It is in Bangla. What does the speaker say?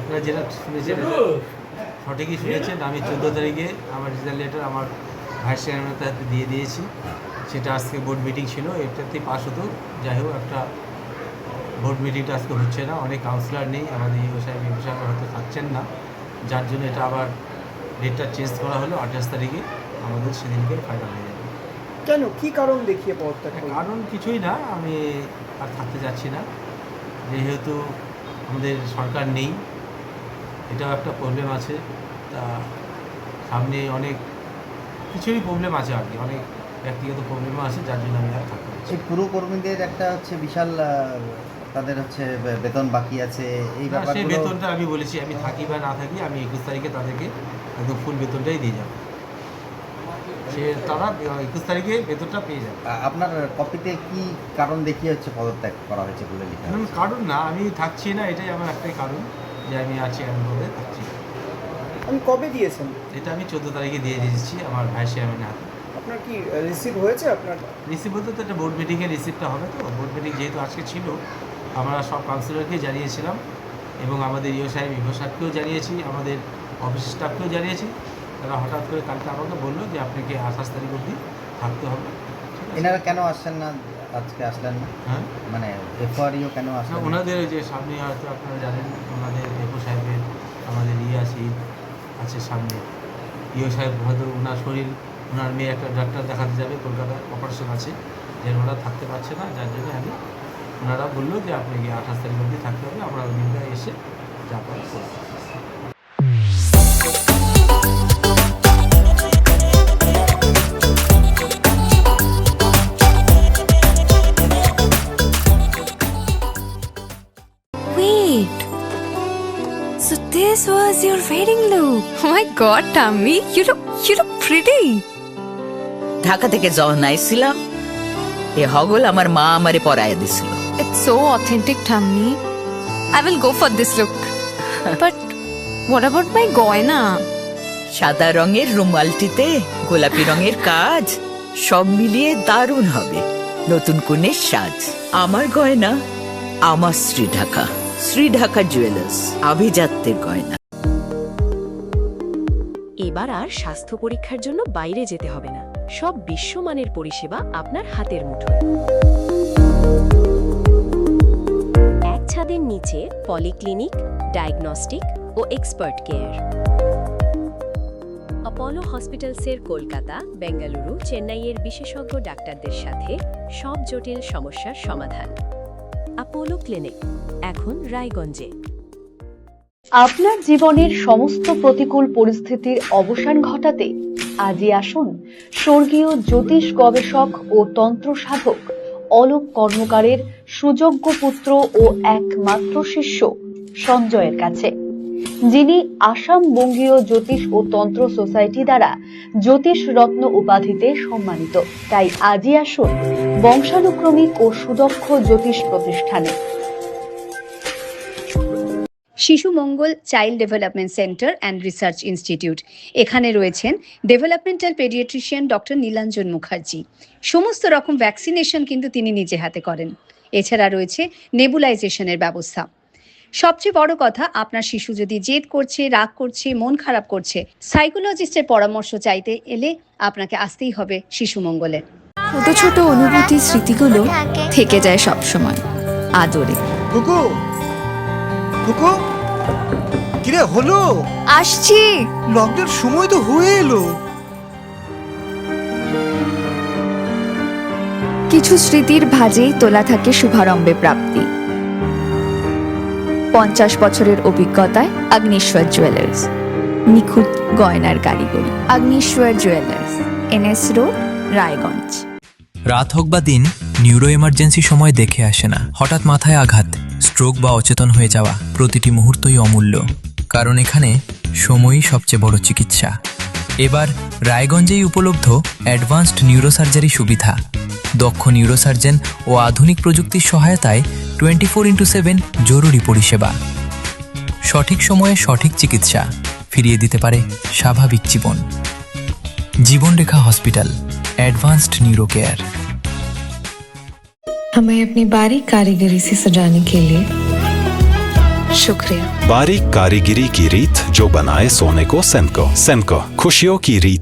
আপনারা যেটা শুনেছেন সঠিকই শুনেছেন। আমি 14 তারিখে আমার রেজাল্ট লেটার আমার ভাইস চেয়ারম্যানের হাতে দিয়ে দিয়েছি। সেটা আজকে বোর্ড মিটিং ছিল, এটাতেই পাস হতো। যাই হোক, একটা বোর্ড মিটিংটা আজকে হচ্ছে না, অনেক কাউন্সিলর নেই, আমাদের ইউ সাহেব হয়তো থাকছেন না, যার জন্য এটা আবার ডেটটা চেঞ্জ করা হলো। 28 তারিখে আমাদের সেদিনকে ফাইনাল হয়ে যাবে। কেন, কি কারণ দেখিয়ে পদত্যাগ করলেন? কারণ কিছুই না, আমি আর থাকতে যাচ্ছি না। যেহেতু আমাদের সরকার নেই, এটাও একটা প্রবলেম আছে। তা সামনে অনেক কিছুই প্রবলেম আছে আর কি, অনেক ব্যক্তিগত প্রবলেমও আছে, যার জন্য আমি আর থাকতে পারছি। এই পুরো কর্মীদের একটা হচ্ছে বিশাল তাদের হচ্ছে বেতন বাকি আছে, এই সেই ব্যাপারগুলো। বেতনটা আমি বলেছি, আমি থাকি বা না থাকি, আমি 21 তারিখে তাদেরকে একদম ফুল বেতনটাই দিয়ে যাবো। তারা 21 তারিখে বেতনটা পেয়ে যাবে। আপনার কপিতে কি কারণ দেখিয়ে হচ্ছে পদত্যাগ করা হয়েছে বলে লেখা আছে? কারণ না, আমি থাকছি না, এটাই আমার একটাই কারণ যে আমি আছি, আমি বলে থাকছি। আপনি কবে দিয়েছেন? এটা আমি 14 তারিখে দিয়ে দিয়েছি আমার ভাইস চেয়ারম্যানের হাতে। আপনার কি রিসিভ হয়েছে? আপনার রিসিভ বলতে তো একটা বোর্ড মিটিংয়ের রিসিভটা হবে। তো বোর্ড মিটিং যেহেতু আজকে ছিল, আমরা সব কাউন্সিলরকে জানিয়েছিলাম এবং আমাদের ইও সাহেবকেও জানিয়েছি, আমাদের অফিস স্টাফকেও জানিয়েছি। তারা হঠাৎ করে কালকে আমাকে বললো যে আপনাকে 28 তারিখ অবধি থাকতে হবে। এনারা কেন আসছেন না, আজকে আসলেন না? হ্যাঁ, মানে এফআরইও কেন আসলেন না? ওনাদের যে সামনে হয়তো আপনারা জানেন, ওনাদের এফও সাহেবের আমাদের আছে সামনে। ইও সাহেব হয়তো ওনার মেয়ে একটা ডাক্তার দেখাতে যাবে, কলকাতায় অপারেশন আছে, যে ওনারা থাকতে পারছে না, যার জন্য ওনারা বললো যে আপনাকে 28 তারিখ অবধি থাকতে হবে। আমরা ওই দিনটা এসে যা পারি করব। Wait. So this was your wedding look. Oh my god, Tammy, you look pretty. Dhaka থেকে যখন আইছিলাম, এ হগল আমার মা আমারে পরায় দিছিল। It's so authentic, Tammy. I will go for this look. But what about my goina? সাদা রঙের রুমালটিতে গোলাপি রঙের কাজ, সব মিলিয়ে দারুণ হবে নতুন কনের সাজ। আমার গয়না আমার শ্রী ঢাকা জুয়েলার্স, আভিজাত্যের গয়না। এবার আর স্বাস্থ্য পরীক্ষার জন্য বাইরে যেতে হবে না, সব বিশ্বমানের পরিষেবা আপনার হাতের মুঠোয়। এক ছাদের নিচে পলিক্লিনিক, ডায়াগনস্টিক ও এক্সপার্ট কেয়ার। অপোলো হসপিটালসের কলকাতা, বেঙ্গালুরু, চেন্নাইয়ের বিশেষজ্ঞ ডাক্তারদের সাথে সব জটিল সমস্যার সমাধান। অপোলো ক্লিনিক এখন রায়গঞ্জে। আপনার জীবনের সমস্ত প্রতিকূল পরিস্থিতির অবসান ঘটাতে আজই আসুন স্বর্গীয় জ্যোতিষ গবেষক ও তন্ত্র সাধক অলোক কর্মকারের সুযোগ্য পুত্র ও একমাত্র শিষ্য সঞ্জয়ের কাছে, যিনি আসাম বঙ্গীয় জ্যোতিষ ও তন্ত্র সোসাইটি দ্বারা জ্যোতিষ রত্ন উপাধিতে সম্মানিত। তাই আজই আসুন বংশানুক্রমিক ও সুদক্ষ জ্যোতিষ প্রতিষ্ঠানে। Shishu Mangal child development centre and research institute. এখানে রয়েছেন developmental paediatrician doctor Nilanjan Mukherjee. সমস্ত রকম ভ্যাকসিনেশন কিন্তু তিনি নিজে হাতে করেন। এছাড়া রয়েছে নেবুলাইজেশনের ব্যবস্থা। সবচেয়ে বড় কথা, আপনার শিশু যদি জেদ করছে, রাগ করছে, মন খারাপ করছে, সাইকোলজিস্টের পরামর্শ চাইতে এলে আপনাকে আসতেই হবে শিশু মঙ্গলে। ছোট ছোট অনুভূতি, স্মৃতিগুলো থেকে যায় সব সময় আদরে। কুকু কুকু, কিরে হলো? আসছি। লকডাউন সময় তো হয়ে এলো। কিছু স্মৃতির ভাজেই তোলা থাকে শুভারম্ভে প্রাপ্তি। 50 বছরের অভিজ্ঞতায় আগ্নেশ্বর জুয়েলার্স, নিখুঁত গয়নার কারিগরি। Agneshwar jewellers, NS road, Raiganj. রাত হোক বা দিন, নিউরো এমার্জেন্সি সময় দেখে আসে না। হঠাৎ মাথায় আঘাত, স্ট্রোক বা অচেতন হয়ে যাওয়া, প্রতিটি মুহূর্তই অমূল্য, কারণ এখানে সময়ই সবচেয়ে বড় চিকিৎসা। এবার রায়গঞ্জেই উপলব্ধ অ্যাডভান্সড নিউরোসার্জারি সুবিধা। দক্ষ নিউরোসার্জন ও আধুনিক প্রযুক্তির সহায়তায় 24x7 জরুরি পরিষেবা। সঠিক সময়ে সঠিক চিকিৎসা ফিরিয়ে দিতে পারে স্বাভাবিক জীবন। জীবনরেখা হসপিটাল, एडवांस्ड न्यूरो केयर। हमें अपनी बारीक कारीगरी से सजाने के लिए शुक्रिया। बारीक कारीगिरी की रीत जो बनाए सोने को सेमको। सेमको, खुशियों की रीत।